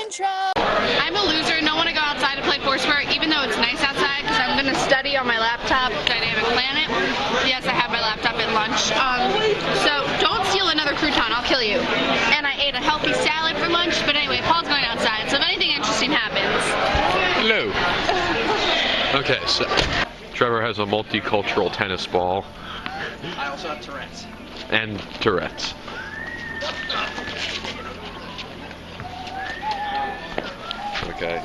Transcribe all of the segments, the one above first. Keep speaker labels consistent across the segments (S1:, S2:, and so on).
S1: intro.
S2: I'm a loser. Don't want to go outside to play Foursquare, even though it's nice outside, because I'm going to study on my laptop Dynamic Planet. Yes, I have my laptop at lunch. So don't steal another crouton. I'll kill you. And I ate a healthy salad for lunch. But anyway, Paul's going outside, so if anything interesting happens.
S3: Hello. Okay, so Trevor has a multicultural tennis ball.
S1: I also have Tourette's.
S3: And Tourette's. Okay.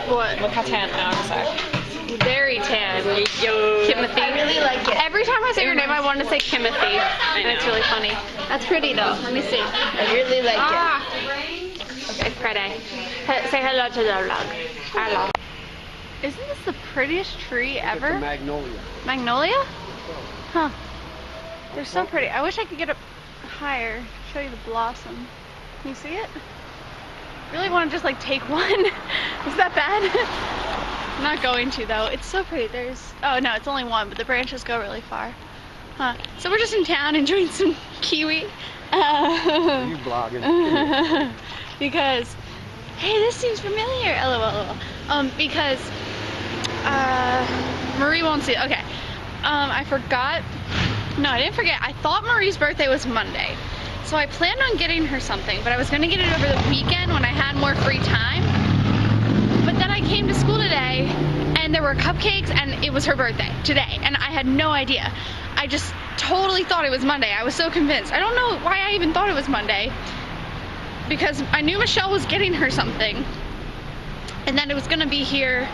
S2: What?
S4: Look how tan I am.
S2: Very tan.
S4: Yo.
S2: Timothy. I really like it. Every time I say your name, I want to say Timothy. And it's really funny. That's pretty though. Let me see.
S1: I really like
S2: it. Okay, pretty. Say hello to the vlog. Hello. Isn't this the prettiest tree ever?
S5: It's a magnolia.
S2: Magnolia? Huh. They're so pretty. I wish I could get up higher, show you the blossom. Can you see it? Really want to just like take one. Is that bad? I'm not going to though. It's so pretty. There's, oh no, it's only one, but the branches go really far. Huh. So we're just in town enjoying some kiwi.
S5: Are you blogging?
S2: Because, hey, this seems familiar. LOL. Because Marie won't see it. Okay. I forgot. No, I didn't forget. I thought Marie's birthday was Monday. So I planned on getting her something, but I was going to get it over the weekend when I had more free time. But then I came to school today and there were cupcakes and it was her birthday today. And I had no idea. I just totally thought it was Monday. I was so convinced. I don't know why I even thought it was Monday. Because I knew Michelle was getting her something. And then it was going to be here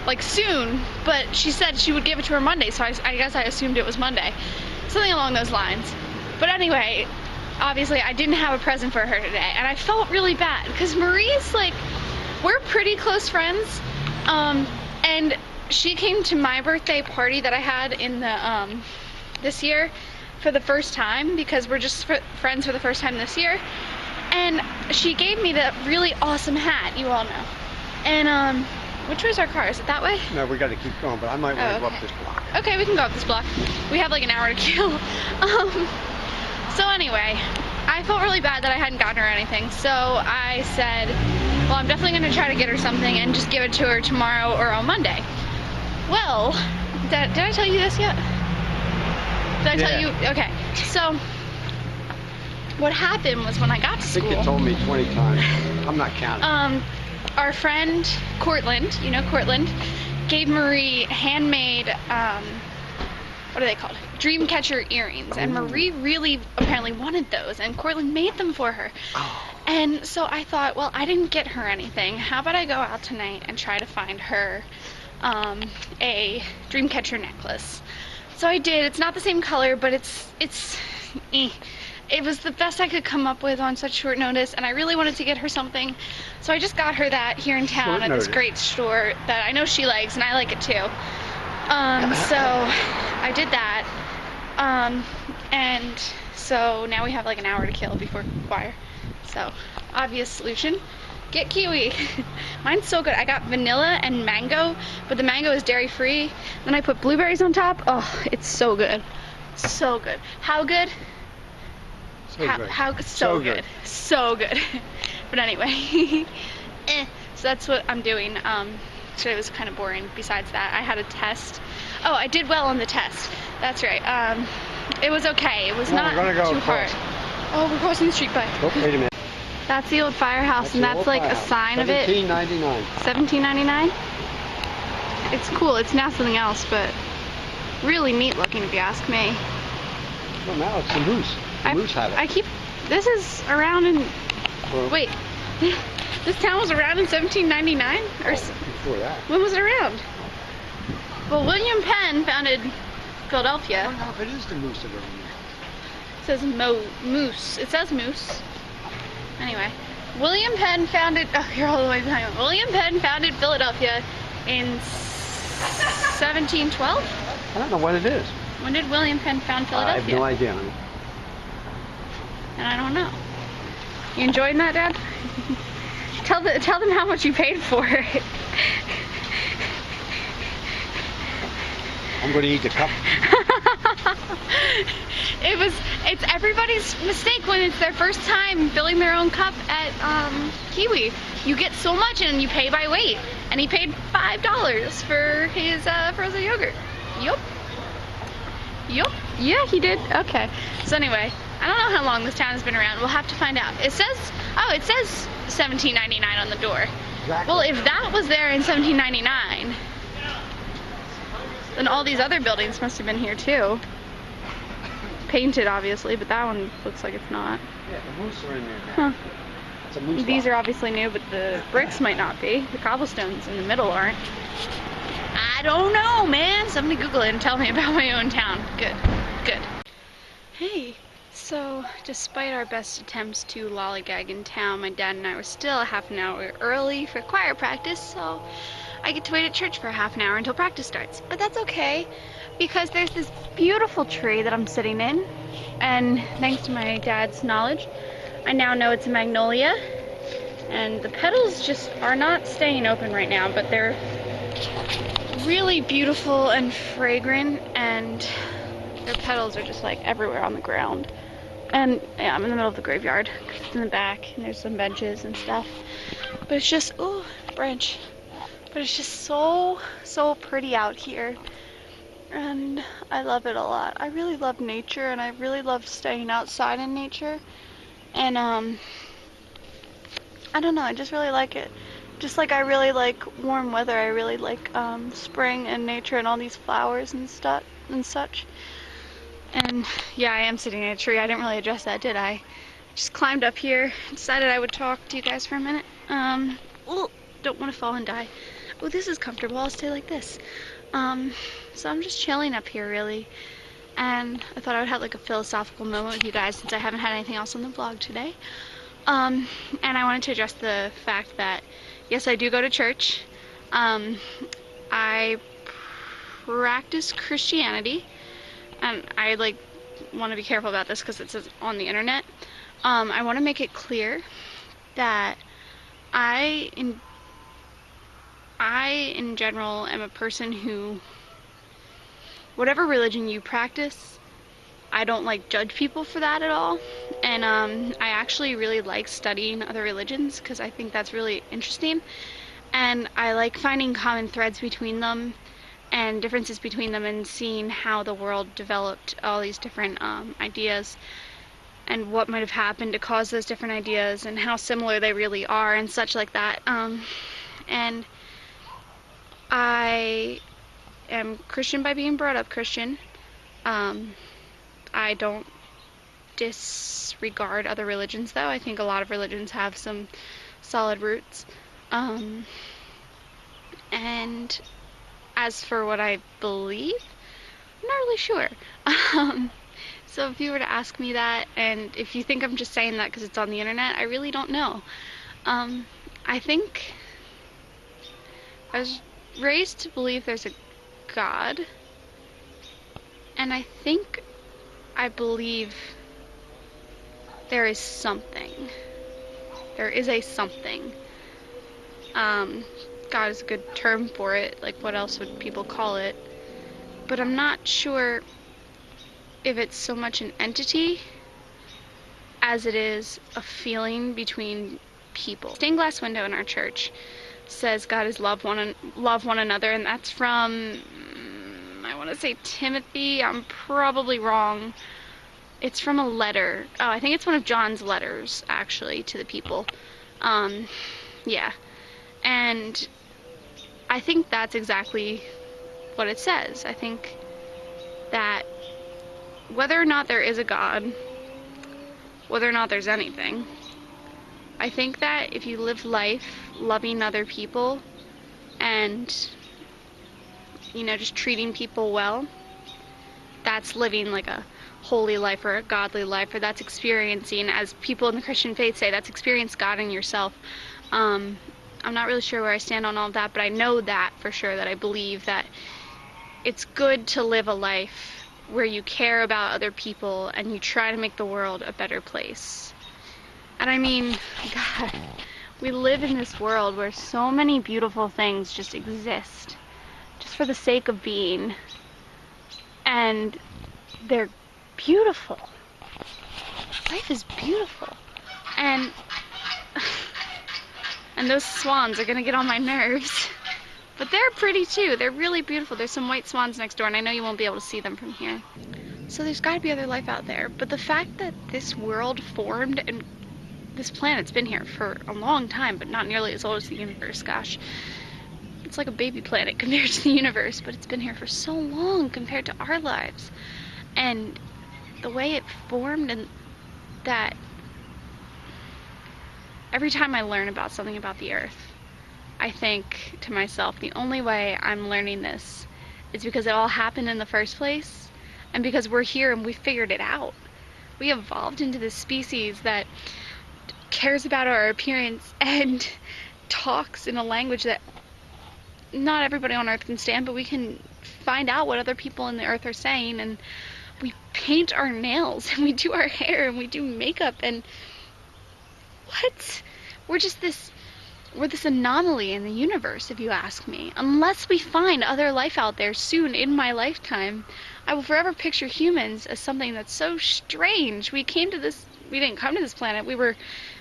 S2: like soon. But she said she would give it to her Monday. So I guess I assumed it was Monday. Something along those lines. But anyway, obviously I didn't have a present for her today, and I felt really bad because Marie's like, we're pretty close friends, and she came to my birthday party that I had in the this year for the first time because we're just friends for the first time this year, and she gave me the really awesome hat, you all know. And which way is our car? Is it that way?
S5: No, we got to keep going, but I might want to go up this block.
S2: Okay, we can go up this block. We have like an hour to kill. So anyway, I felt really bad that I hadn't gotten her anything, so I said, well, I'm definitely going to try to get her something and just give it to her tomorrow or on Monday. Well, did I tell you this yet? Did I tell you? Okay, so what happened was when I got to school.
S5: I think you told me 20 times. I'm not counting.
S2: Our friend Cortland, you know Cortland, gave Marie handmade, what are they called? Dreamcatcher earrings, and Marie really apparently wanted those, and Cortland made them for her. And so I thought, well, I didn't get her anything. How about I go out tonight and try to find her a Dreamcatcher necklace? So I did. It's not the same color, but it was the best I could come up with on such short notice, and I really wanted to get her something. So I just got her that here in town at this great store that I know she likes, and I like it too. So I did that. And so now we have like an hour to kill before choir. So, obvious solution, get kiwi. Mine's so good. I got vanilla and mango, but the mango is dairy free. Then I put blueberries on top. Oh, it's so good. So good. How good? So good. So good. But anyway, so that's what I'm doing. Today was kind of boring. Besides that, I had a test. Oh, I did well on the test. That's right. It was okay. It was not too hard. Oh, we're crossing the street. Bye.
S5: Oh, wait a minute.
S2: That's the old firehouse, and that's like a sign of it.
S5: $17.99.
S2: $17.99? It's cool. It's now something else, but really neat looking if you ask me.
S5: Well, now it's the moose. The moose had it.
S2: This is around in, wait, this town was around in 1799? Or
S5: before that.
S2: When was it around? Well, William Penn founded Philadelphia.
S5: I don't know if it is the moose that are in
S2: It says moose. It says moose. Anyway, William Penn founded, oh, you're all the way behind. William Penn founded Philadelphia in 1712?
S5: I don't know what it is.
S2: When did William Penn found Philadelphia?
S5: I have no idea, honey.
S2: And I don't know. You enjoying that, Dad? Tell them how much you paid for it.
S5: I'm going to eat the cup.
S2: It's everybody's mistake when it's their first time filling their own cup at Kiwi. You get so much and you pay by weight. And he paid $5 for his frozen yogurt. Yup. Yeah, he did. Okay. So anyway, I don't know how long this town has been around. We'll have to find out. It says $17.99 on the door.
S5: Exactly.
S2: Well, if that was there in 1799, then all these other buildings must have been here too. Painted, obviously, but that one looks like it's not.
S5: Yeah, the moose are in there now.
S2: Huh.
S5: It's a moose
S2: These
S5: lot.
S2: are obviously new, but the bricks might not be. The cobblestones in the middle aren't. I don't know, man. Somebody Google it and tell me about my own town. Good. Hey, so despite our best attempts to lollygag in town, my dad and I were still a half an hour early for choir practice, so I get to wait at church for a half an hour until practice starts. But that's okay, because there's this beautiful tree that I'm sitting in, and thanks to my dad's knowledge, I now know it's a magnolia, and the petals just are not staying open right now, but they're really beautiful and fragrant, and their petals are just like everywhere on the ground. And yeah, I'm in the middle of the graveyard. It's in the back, and there's some benches and stuff. But it's just, ooh, branch. But it's just so pretty out here. And I love it a lot. I really love nature, and I really love staying outside in nature. And I don't know, I just really like it. Just like I really like warm weather, I really like spring and nature and all these flowers and stuff and such. And yeah, I am sitting in a tree. I didn't really address that, did I? Just climbed up here, decided I would talk to you guys for a minute. Ooh, don't want to fall and die. Oh, this is comfortable. I'll stay like this. So I'm just chilling up here, really. And I thought I would have like a philosophical moment with you guys since I haven't had anything else on the vlog today. And I wanted to address the fact that, yes, I do go to church. I practice Christianity. And I want to be careful about this because it says on the internet. I want to make it clear that I in general am a person who, whatever religion you practice, I don't judge people for that at all. And I actually really like studying other religions because I think that's really interesting. And I like finding common threads between them and differences between them and seeing how the world developed all these different ideas and what might have happened to cause those different ideas and how similar they really are and such like that. And I am Christian by being brought up Christian. I don't disregard other religions though. I think a lot of religions have some solid roots. And as for what I believe, I'm not really sure. So if you were to ask me that, and if you think I'm just saying that because it's on the internet, I really don't know. I think I was raised to believe there's a God, and I think I believe there is something. There is a something. God is a good term for it, what else would people call it? But I'm not sure if it's so much an entity as it is a feeling between people. Stained glass window in our church says God is love one another, and that's from, I want to say Timothy, I'm probably wrong. It's from a letter. Oh, I think it's one of John's letters, actually, to the people. Yeah. And I think that's exactly what it says. I think that whether or not there is a God, whether or not there's anything, I think that if you live life loving other people and, just treating people well, that's living a holy life or a godly life, or that's experiencing, as people in the Christian faith say, that's experience God in yourself. I'm not really sure where I stand on all of that, but I know that for sure, that I believe that it's good to live a life where you care about other people and you try to make the world a better place. And I mean, God, we live in this world where so many beautiful things just exist, just for the sake of being. and they're beautiful. Life is beautiful. And those swans are gonna get on my nerves. But they're pretty too. They're really beautiful. There's some white swans next door, and I know you won't be able to see them from here. So there's gotta be other life out there. But the fact that this world formed, and this planet's been here for a long time, but not nearly as old as the universe, gosh. It's like a baby planet compared to the universe, but it's been here for so long compared to our lives. And the way it formed, and that every time I learn about something about the Earth, I think to myself, the only way I'm learning this is because it all happened in the first place, and because we're here and we figured it out. We evolved into this species that cares about our appearance and talks in a language that not everybody on Earth can stand, but we can find out what other people in the Earth are saying, and we paint our nails, and we do our hair, and we do makeup, and what? We're this anomaly in the universe, if you ask me. Unless we find other life out there soon in my lifetime, I will forever picture humans as something that's so strange. We didn't come to this planet. We were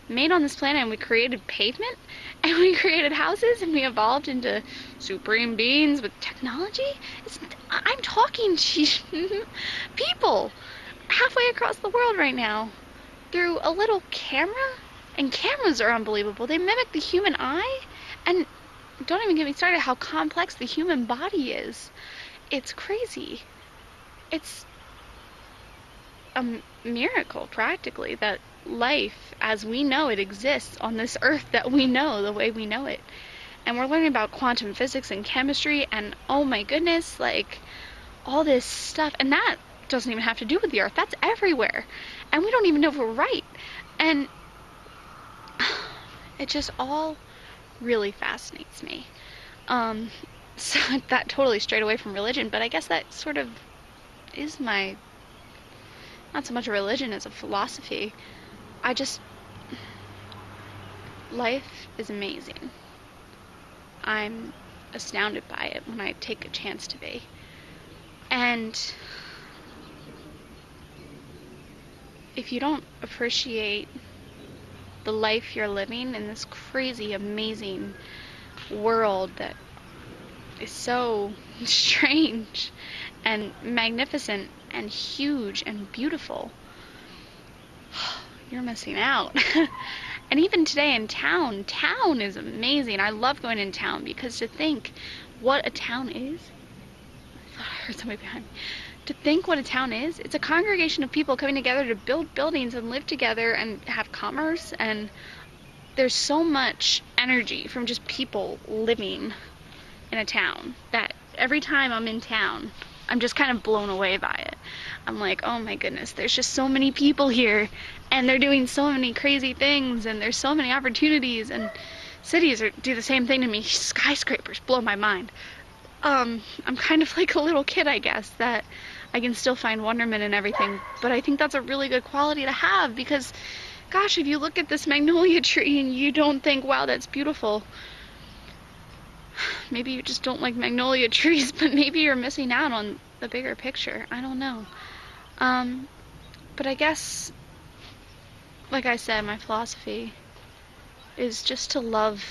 S2: made on this planet, and we created pavement, and we created houses, and we evolved into supreme beings with technology. I'm talking to people halfway across the world right now through a little camera. And cameras are unbelievable. They mimic the human eye, and don't even get me started how complex the human body is. It's crazy. It's a miracle, practically, that life as we know it exists on this Earth, that we know the way we know it. And we're learning about quantum physics and chemistry, and oh my goodness, like all this stuff. And that doesn't even have to do with the Earth. That's everywhere. And we don't even know if we're right. And it just all really fascinates me. So that totally strayed away from religion, but I guess that sort of is my, not so much a religion as a philosophy. Life is amazing. I'm astounded by it when I take a chance to be. And if you don't appreciate the life you're living in this crazy, amazing world that is so strange and magnificent and huge and beautiful, you're missing out. And even today in town is amazing. I love going in town, because to think what a town is, I thought I heard somebody behind me. To think what a town is, it's a congregation of people coming together to build buildings and live together and have commerce, and there's so much energy from just people living in a town that every time I'm in town, I'm just kind of blown away by it. I'm like, oh my goodness, there's just so many people here, and they're doing so many crazy things, and there's so many opportunities, and cities do the same thing to me. Skyscrapers blow my mind. I'm kind of like a little kid, I guess, that I can still find wonderment in everything, but I think that's a really good quality to have, because gosh, if you look at this magnolia tree and you don't think, wow, that's beautiful, maybe you just don't like magnolia trees, but maybe you're missing out on the bigger picture. I don't know. But I guess, like I said, my philosophy is just to love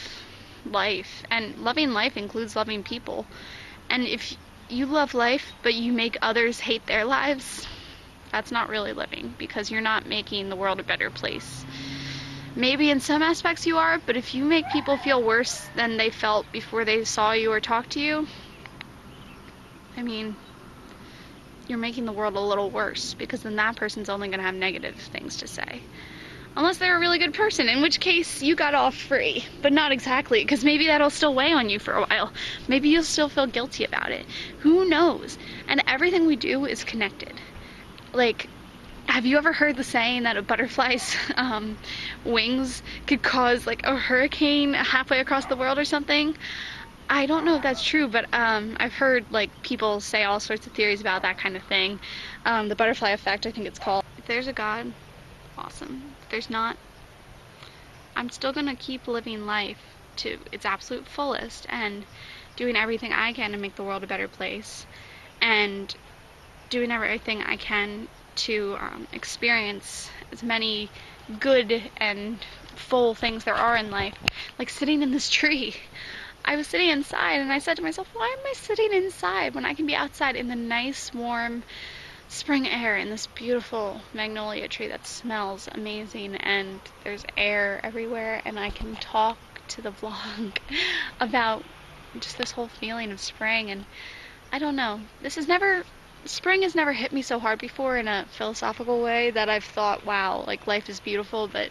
S2: life, and loving life includes loving people. And if you love life but you make others hate their lives, that's not really living, because you're not making the world a better place. Maybe in some aspects you are, but if you make people feel worse than they felt before they saw you or talked to you, I mean, you're making the world a little worse, because then that person's only going to have negative things to say. Unless they're a really good person, in which case you got off free. But not exactly, because maybe that'll still weigh on you for a while. Maybe you'll still feel guilty about it. Who knows? And everything we do is connected. Like, have you ever heard the saying that a butterfly's wings could cause like a hurricane halfway across the world or something? I don't know if that's true, but I've heard like people say all sorts of theories about that kind of thing. The butterfly effect, I think it's called. If there's a God, awesome. If there's not, I'm still gonna keep living life to its absolute fullest and doing everything I can to make the world a better place. And doing everything I can to experience as many good and full things there are in life, like sitting in this tree. I was sitting inside and I said to myself, why am I sitting inside when I can be outside in the nice warm spring air in this beautiful magnolia tree that smells amazing, and there's air everywhere, and I can talk to the vlog about just this whole feeling of spring. And I don't know, spring has never hit me so hard before in a philosophical way that I've thought, wow, like life is beautiful. But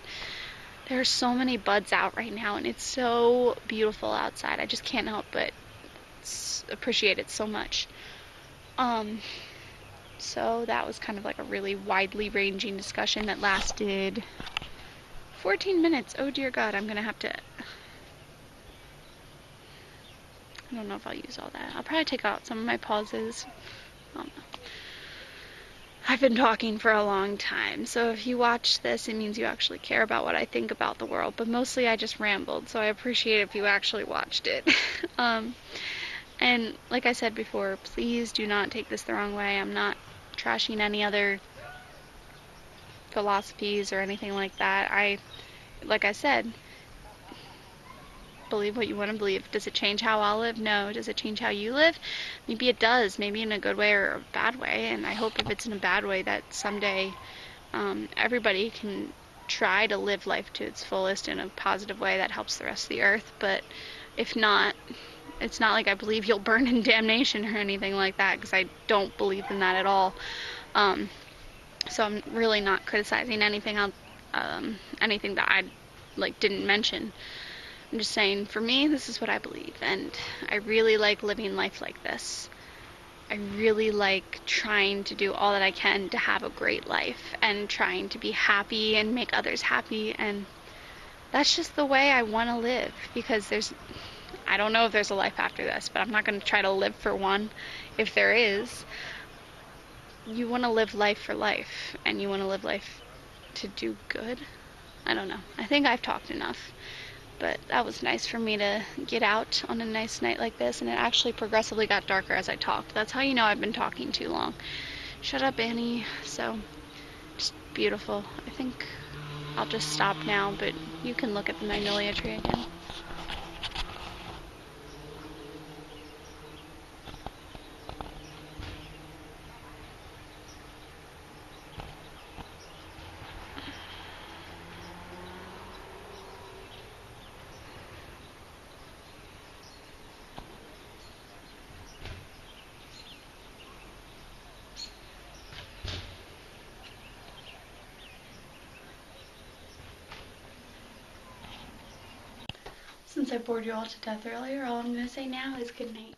S2: there are so many buds out right now and it's so beautiful outside. I just can't help but appreciate it so much. So that was kind of like a really widely ranging discussion that lasted 14 minutes. Oh dear God, I'm gonna have to, I don't know if I'll use all that. I'll probably take out some of my pauses. I've been talking for a long time, so if you watch this, it means you actually care about what I think about the world, but mostly I just rambled, so I appreciate if you actually watched it. And like I said before, please do not take this the wrong way. I'm not trashing any other philosophies or anything like that. Like I said, believe what you want to believe. Does it change how I'll live? No. Does it change how you live? Maybe it does, maybe in a good way or a bad way, and I hope if it's in a bad way that someday everybody can try to live life to its fullest in a positive way that helps the rest of the earth. But if not, it's not like I believe you'll burn in damnation or anything like that, because I don't believe in that at all. So I'm really not criticizing anything that I didn't mention. I'm just saying, for me, this is what I believe, and I really like living life like this. I really like trying to do all that I can to have a great life and trying to be happy and make others happy, and that's just the way I want to live, because I don't know if there's a life after this, but I'm not going to try to live for one if there is. You want to live life for life, and you want to live life to do good. I don't know. I think I've talked enough, but that was nice for me to get out on a nice night like this, and it actually progressively got darker as I talked. That's how you know I've been talking too long. Shut up, Annie. So, just beautiful. I think I'll just stop now, but you can look at the magnolia tree again. Since I bored you all to death earlier, all I'm going to say now is good night.